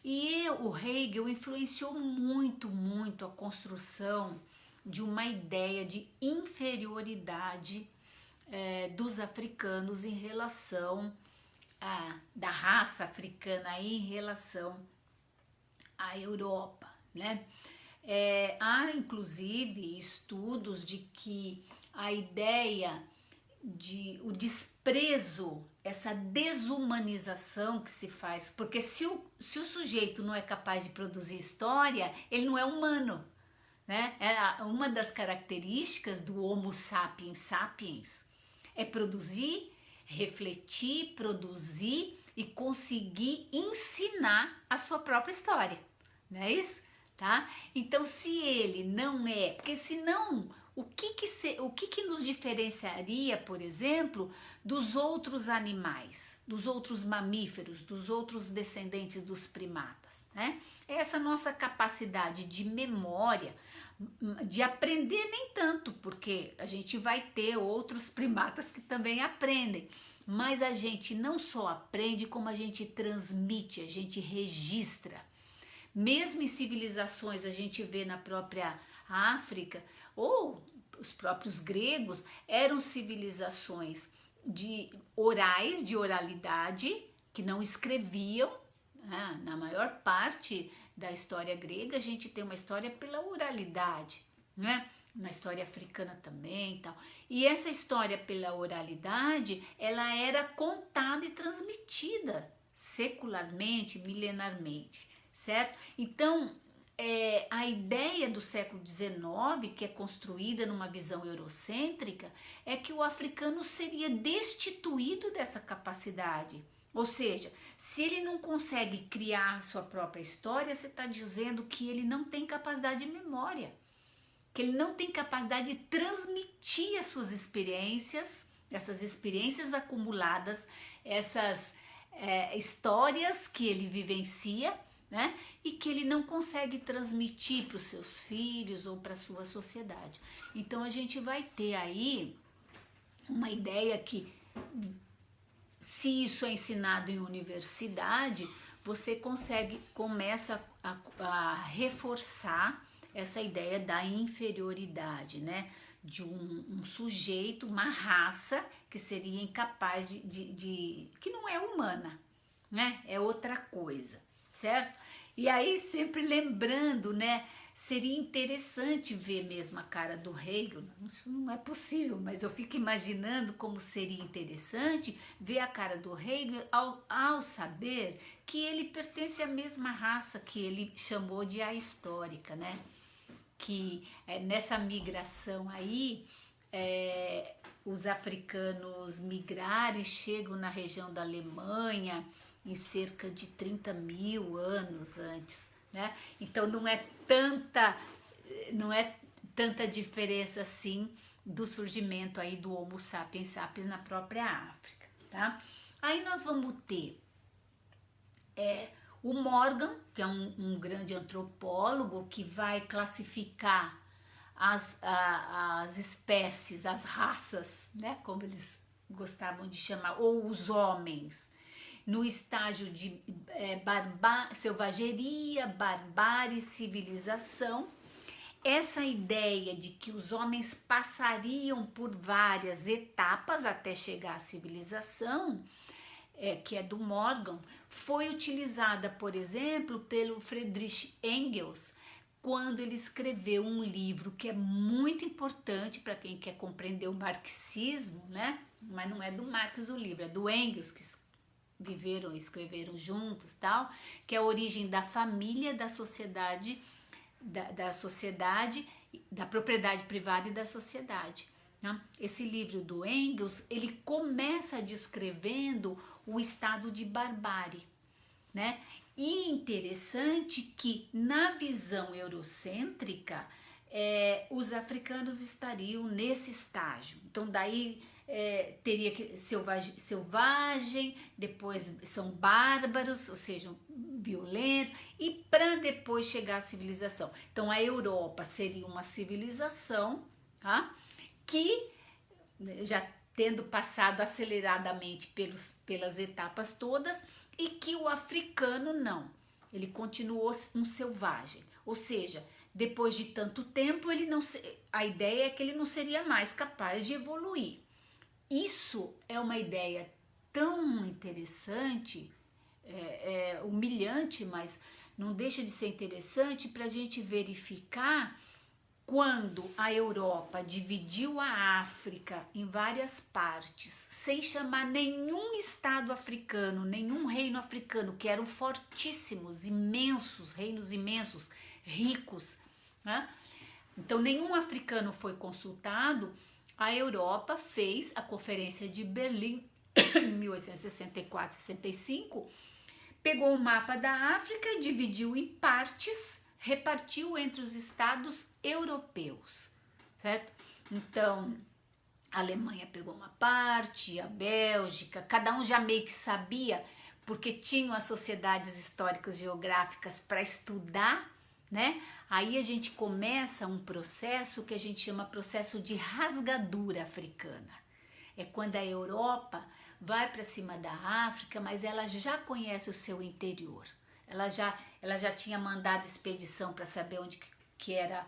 E o Hegel influenciou muito, muito a construção de uma ideia de inferioridade dos africanos em relação da raça africana em relação à Europa, né? Há inclusive estudos de que a ideia o desprezo, essa desumanização que se faz, porque se o sujeito não é capaz de produzir história, ele não é humano, né? Uma das características do Homo sapiens sapiens é produzir, refletir, produzir e conseguir ensinar a sua própria história, não é isso? Tá? Então, se ele não é, porque senão o que nos diferenciaria, por exemplo, dos outros animais, dos outros mamíferos, dos outros descendentes dos primatas, né? Essa nossa capacidade de memória, de aprender nem tanto, porque a gente vai ter outros primatas que também aprendem, mas a gente não só aprende, como a gente transmite, a gente registra. Mesmo em civilizações, a gente vê na própria África, ou os próprios gregos, eram civilizações orais, de oralidade, que não escreviam, né? Na maior parte da história grega, a gente tem uma história pela oralidade, né? Na história africana também e tal. E essa história pela oralidade, ela era contada e transmitida secularmente, milenarmente, certo? Então, a ideia do século XIX, que é construída numa visão eurocêntrica, é que o africano seria destituído dessa capacidade. Ou seja, se ele não consegue criar sua própria história, você está dizendo que ele não tem capacidade de memória, que ele não tem capacidade de transmitir as suas experiências, essas experiências acumuladas, essas histórias que ele vivencia, né? E que ele não consegue transmitir para os seus filhos ou para a sua sociedade. Então a gente vai ter aí uma ideia que, se isso é ensinado em universidade, você começa a reforçar essa ideia da inferioridade, né? De um sujeito, uma raça que seria incapaz que não é humana, né? É outra coisa, certo? E aí, sempre lembrando, né? Seria interessante ver mesmo a cara do Hegel. Isso não é possível, mas eu fico imaginando como seria interessante ver a cara do Hegel ao saber que ele pertence à mesma raça que ele chamou de ahistórica, né? Que nessa migração aí, os africanos migraram e chegam na região da Alemanha em cerca de 30 mil anos antes, né? Então não é tanta diferença assim do surgimento aí do Homo sapiens sapiens na própria África, tá? Aí nós vamos ter o Morgan, que é um grande antropólogo que vai classificar as espécies, as raças, né, como eles gostavam de chamar, ou os homens, no estágio de selvageria, barbárie, civilização. Essa ideia de que os homens passariam por várias etapas até chegar à civilização, que é do Morgan, foi utilizada, por exemplo, pelo Friedrich Engels, quando ele escreveu um livro que é muito importante para quem quer compreender o marxismo, né? Mas não é do Marx o livro, é do Engels, que viveram e escreveram juntos, tal, que é a origem da família, da sociedade, da sociedade, da propriedade privada e da sociedade. Né? Esse livro do Engels, ele começa descrevendo o estado de barbárie, né? E interessante que na visão eurocêntrica, os africanos estariam nesse estágio. Então daí teria que selvagem, depois são bárbaros, ou seja, violentos, e para depois chegar à civilização. Então a Europa seria uma civilização, tá? Que já tendo passado aceleradamente pelas etapas todas, e que o africano não, ele continuou um selvagem, ou seja, depois de tanto tempo, a ideia é que ele não seria mais capaz de evoluir. Isso é uma ideia tão interessante, humilhante, mas não deixa de ser interessante para a gente verificar quando a Europa dividiu a África em várias partes, sem chamar nenhum estado africano, nenhum reino africano, que eram fortíssimos, imensos, reinos imensos, ricos, né? Então nenhum africano foi consultado. A Europa fez a Conferência de Berlim em 1864-65, pegou o mapa da África e dividiu em partes, repartiu entre os estados europeus, certo? Então, a Alemanha pegou uma parte, a Bélgica, cada um já meio que sabia, porque tinham as sociedades históricas geográficas para estudar, né? Aí a gente começa um processo que a gente chama processo de rasgadura africana. É quando a Europa vai para cima da África, mas ela já conhece o seu interior. Ela já tinha mandado expedição para saber onde que era,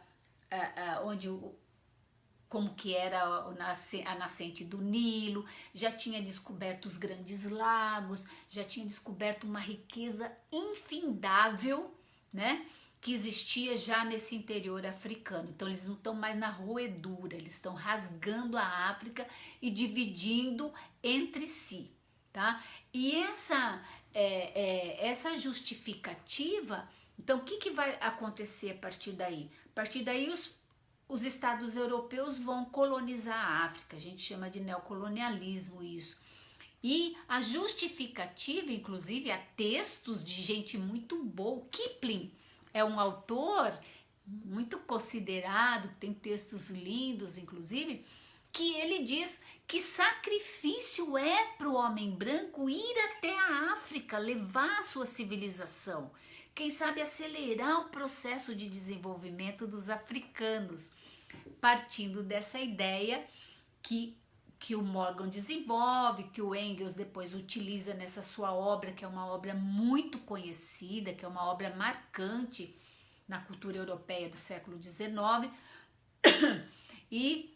como que era a nascente do Nilo, já tinha descoberto os grandes lagos, já tinha descoberto uma riqueza infindável, né, que existia já nesse interior africano. Então eles não estão mais na roedura, eles estão rasgando a África e dividindo entre si, tá? E essa justificativa, então o que vai acontecer a partir daí? A partir daí os estados europeus vão colonizar a África, a gente chama de neocolonialismo isso. E a justificativa, inclusive, há textos de gente muito boa. Kipling é um autor muito considerado, tem textos lindos, inclusive, que ele diz que sacrifício é para o homem branco ir até a África, levar a sua civilização, quem sabe acelerar o processo de desenvolvimento dos africanos, partindo dessa ideia que o Morgan desenvolve, que o Engels depois utiliza nessa sua obra, que é uma obra muito conhecida, que é uma obra marcante na cultura europeia do século XIX, e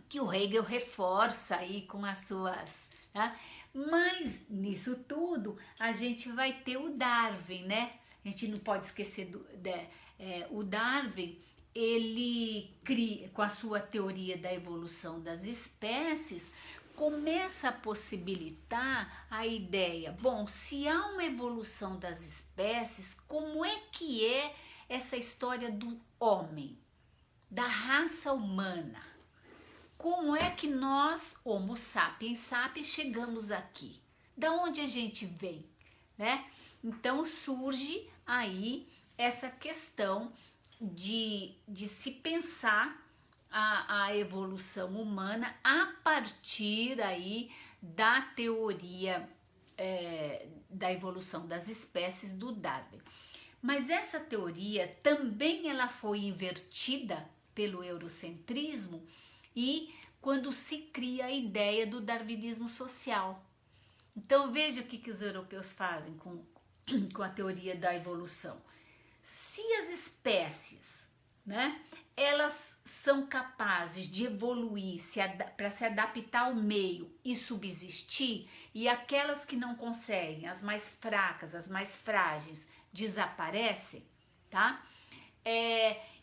que o Hegel reforça aí com as suas... Tá? Mas nisso tudo a gente vai ter o Darwin, né? A gente não pode esquecer o Darwin. Ele cria, com a sua teoria da evolução das espécies, começa a possibilitar a ideia, bom, se há uma evolução das espécies, como é que é essa história do homem, da raça humana? Como é que nós, Homo sapiens sapiens, chegamos aqui? Da onde a gente vem, né? Então surge aí essa questão de se pensar a evolução humana a partir aí da teoria da evolução das espécies do Darwin. Mas essa teoria também ela foi invertida pelo eurocentrismo e quando se cria a ideia do darwinismo social. Então veja o que os europeus fazem com a teoria da evolução. Se as espécies, né, elas são capazes de evoluir para se adaptar ao meio e subsistir, e aquelas que não conseguem, as mais fracas, as mais frágeis, desaparecem, tá?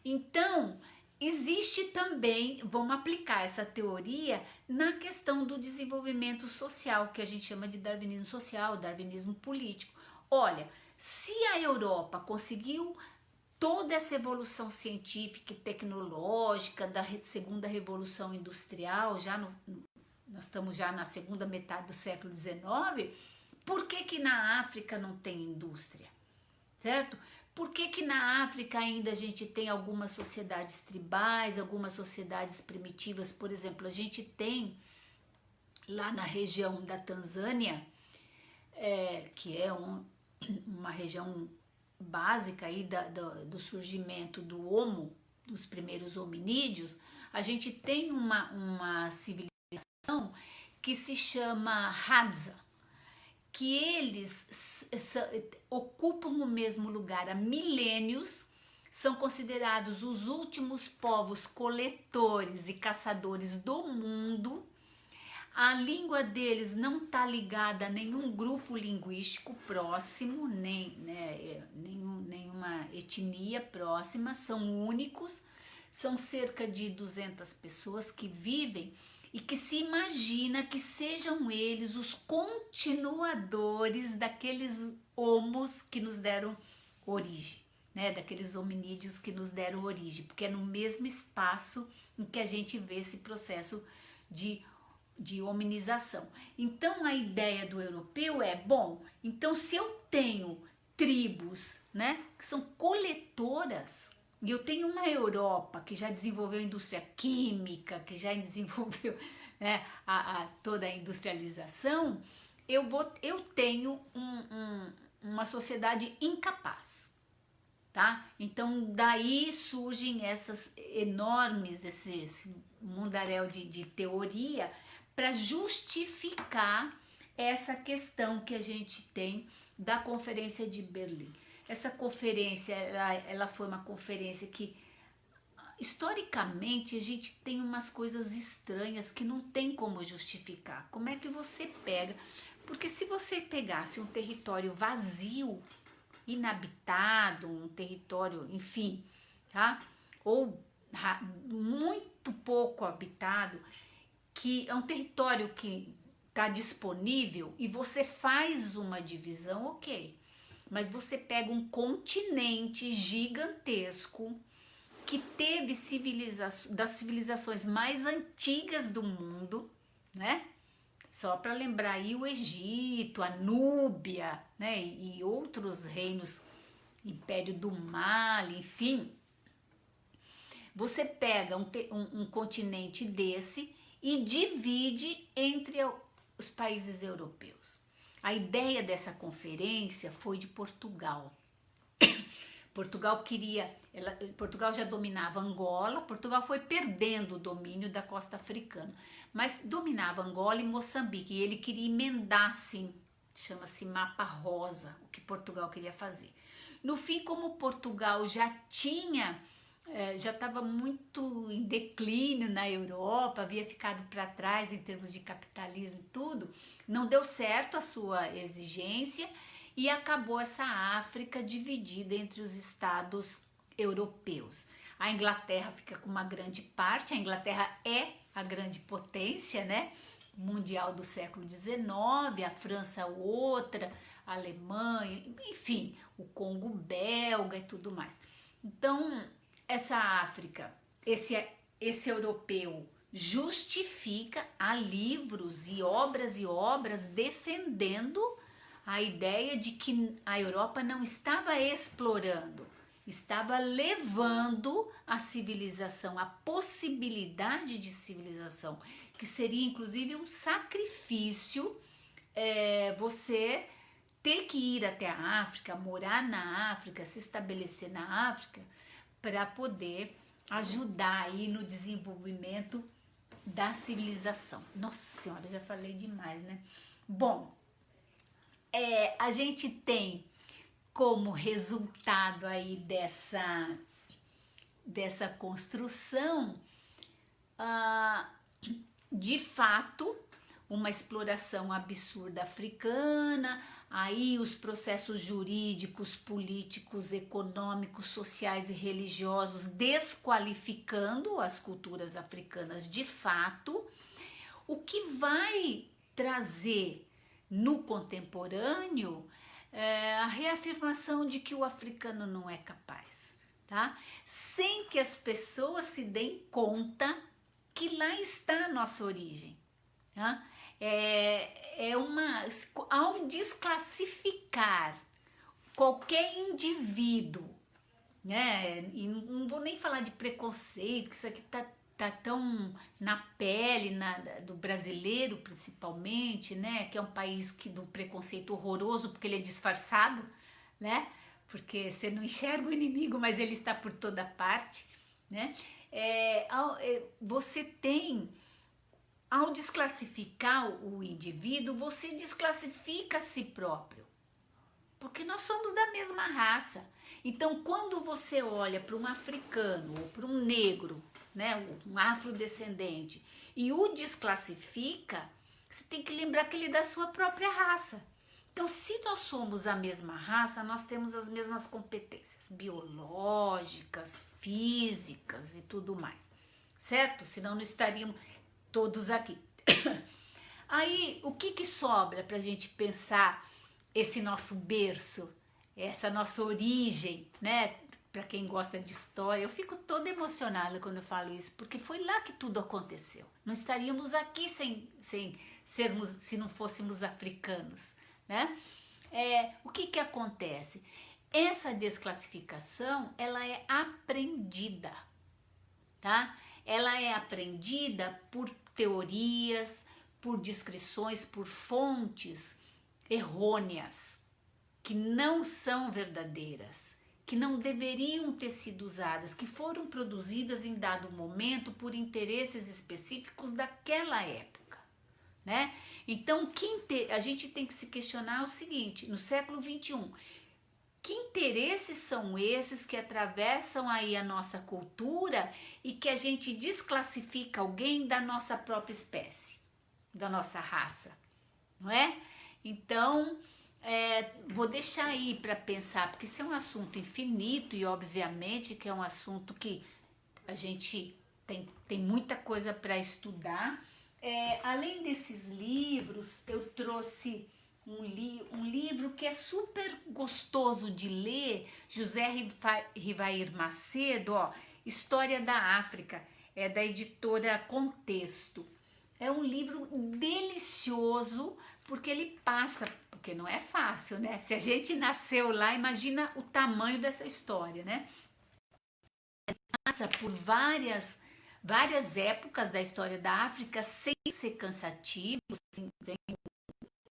Então, existe também, vamos aplicar essa teoria na questão do desenvolvimento social, que a gente chama de darwinismo social, darwinismo político. Olha, se a Europa conseguiu toda essa evolução científica e tecnológica da segunda revolução industrial, nós estamos já na segunda metade do século XIX, por que na África não tem indústria? Certo? Por que na África ainda a gente tem algumas sociedades tribais, algumas sociedades primitivas? Por exemplo, a gente tem lá na região da Tanzânia, que é uma região básica aí do surgimento do Homo, dos primeiros hominídeos, a gente tem uma civilização que se chama Hadza, que eles ocupam o mesmo lugar há milênios, são considerados os últimos povos coletores e caçadores do mundo. A língua deles não está ligada a nenhum grupo linguístico próximo, nenhuma etnia próxima, são únicos, São cerca de 200 pessoas que vivem e que se imagina que sejam eles os continuadores daqueles homos que nos deram origem, né? Daqueles hominídeos que nos deram origem, porque é no mesmo espaço em que a gente vê esse processo de hominização. Então a ideia do europeu é, bom, então se eu tenho tribos, né, que são coletoras, e eu tenho uma Europa que já desenvolveu indústria química, que já desenvolveu, né, toda a industrialização, eu tenho uma sociedade incapaz, tá? Então daí surgem essas enormes, esse mundaréu de teoria para justificar essa questão que a gente tem da Conferência de Berlim. Essa conferência, ela foi uma conferência que, historicamente, a gente tem umas coisas estranhas que não tem como justificar. Como é que você pega? Porque se você pegasse um território vazio, inabitado, um território, enfim, tá? Ou muito pouco habitado, que é um território que está disponível e você faz uma divisão, ok. Mas você pega um continente gigantesco que teve das civilizações mais antigas do mundo, né? Só para lembrar aí o Egito, a Núbia, né? E outros reinos, Império do Mali, enfim. Você pega um continente desse e divide entre os países europeus. A ideia dessa conferência foi de Portugal. Portugal já dominava Angola, Portugal foi perdendo o domínio da costa africana, mas dominava Angola e Moçambique, e ele queria emendar, assim, chama-se mapa rosa, o que Portugal queria fazer. No fim, como Portugal já estava muito em declínio na Europa, havia ficado para trás em termos de capitalismo e tudo, não deu certo a sua exigência e acabou essa África dividida entre os estados europeus. A Inglaterra fica com uma grande parte, a Inglaterra é a grande potência, né, mundial do século XIX, a França outra, a Alemanha, enfim, o Congo belga e tudo mais. Então, essa África, esse europeu justifica, há livros e obras defendendo a ideia de que a Europa não estava explorando, estava levando a civilização, a possibilidade de civilização, que seria inclusive um sacrifício, você ter que ir até a África, morar na África, se estabelecer na África, para poder ajudar aí no desenvolvimento da civilização. Nossa Senhora, já falei demais, né? Bom, a gente tem como resultado aí dessa construção, de fato, uma exploração absurda africana, aí os processos jurídicos, políticos, econômicos, sociais e religiosos desqualificando as culturas africanas de fato, o que vai trazer no contemporâneo a reafirmação de que o africano não é capaz, tá? Sem que as pessoas se deem conta que lá está a nossa origem, tá? Ao desclassificar qualquer indivíduo, né? E não vou nem falar de preconceito, que isso aqui tá tão na pele do brasileiro, principalmente, né? Que é um país do preconceito horroroso, porque ele é disfarçado, né? Porque você não enxerga o inimigo, mas ele está por toda parte, né? Você tem, ao desclassificar o indivíduo, você desclassifica a si próprio, porque nós somos da mesma raça. Então, quando você olha para um africano ou para um negro, né, um afrodescendente, e o desclassifica, você tem que lembrar que ele é da sua própria raça. Então, se nós somos a mesma raça, nós temos as mesmas competências biológicas, físicas e tudo mais, certo? Senão não estaríamos todos aqui. Aí, o que sobra para a gente pensar esse nosso berço, essa nossa origem, né? Para quem gosta de história, eu fico toda emocionada quando eu falo isso, porque foi lá que tudo aconteceu. Não estaríamos aqui sem sermos, se não fôssemos africanos, né? O que acontece? Essa desclassificação, ela é aprendida, tá? Ela é aprendida por teorias, por descrições, por fontes errôneas, que não são verdadeiras, que não deveriam ter sido usadas, que foram produzidas em dado momento por interesses específicos daquela época, né? Então, a gente tem que se questionar o seguinte, no século XXI, que interesses são esses que atravessam aí a nossa cultura e que a gente desclassifica alguém da nossa própria espécie, da nossa raça, não é? Então, vou deixar aí para pensar, porque isso é um assunto infinito e obviamente que é um assunto que a gente tem muita coisa para estudar. Além desses livros, eu trouxe um livro que é super gostoso de ler, José Rivair Macedo, ó, História da África, é da editora Contexto. É um livro delicioso, porque ele passa, porque não é fácil, né? Se a gente nasceu lá, imagina o tamanho dessa história, né? Passa por várias épocas da história da África, sem ser cansativo,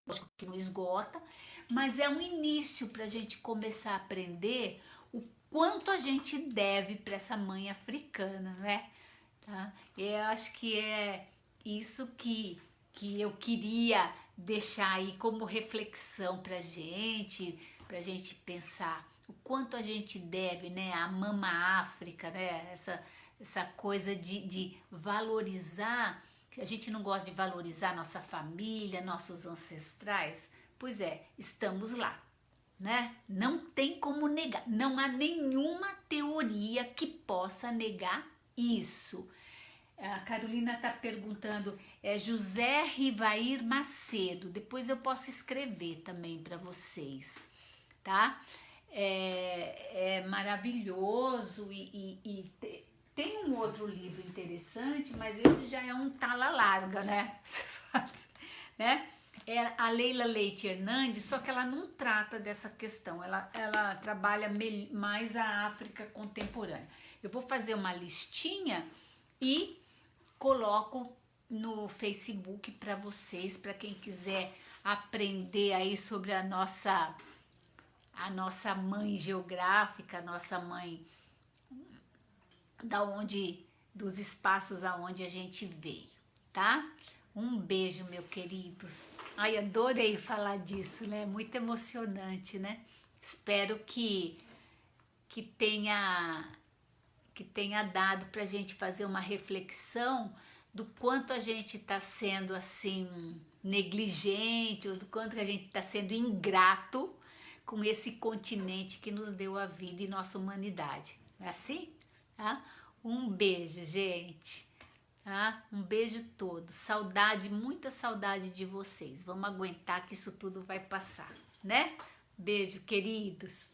lógico que não esgota, mas é um início para a gente começar a aprender o quanto a gente deve para essa mãe africana, né? Tá? Eu acho que é isso que eu queria deixar aí como reflexão pra gente pensar o quanto a gente deve, né, a Mama África, né, essa coisa de valorizar, que a gente não gosta de valorizar nossa família, nossos ancestrais, pois estamos lá, né? Não tem como negar, não há nenhuma teoria que possa negar isso. A Carolina está perguntando, José Rivair Macedo, depois eu posso escrever também para vocês, tá? É maravilhoso e tem um outro livro interessante, mas esse já é um tala larga, né? Né? É a Leila Leite Hernandes, só que ela não trata dessa questão, ela trabalha mais a África contemporânea. Eu vou fazer uma listinha e coloco no Facebook para vocês, para quem quiser aprender aí sobre a nossa mãe geográfica, a nossa mãe dos espaços aonde a gente veio, tá? Um beijo, meus queridos. Ai, adorei falar disso, né? Muito emocionante, né? Espero que tenha dado para a gente fazer uma reflexão do quanto a gente está sendo assim negligente, ou do quanto que a gente está sendo ingrato com esse continente que nos deu a vida e nossa humanidade. Não é assim? Tá? Um beijo, gente. Tá? Um beijo todo. Saudade, muita saudade de vocês. Vamos aguentar que isso tudo vai passar, né? Beijo, queridos.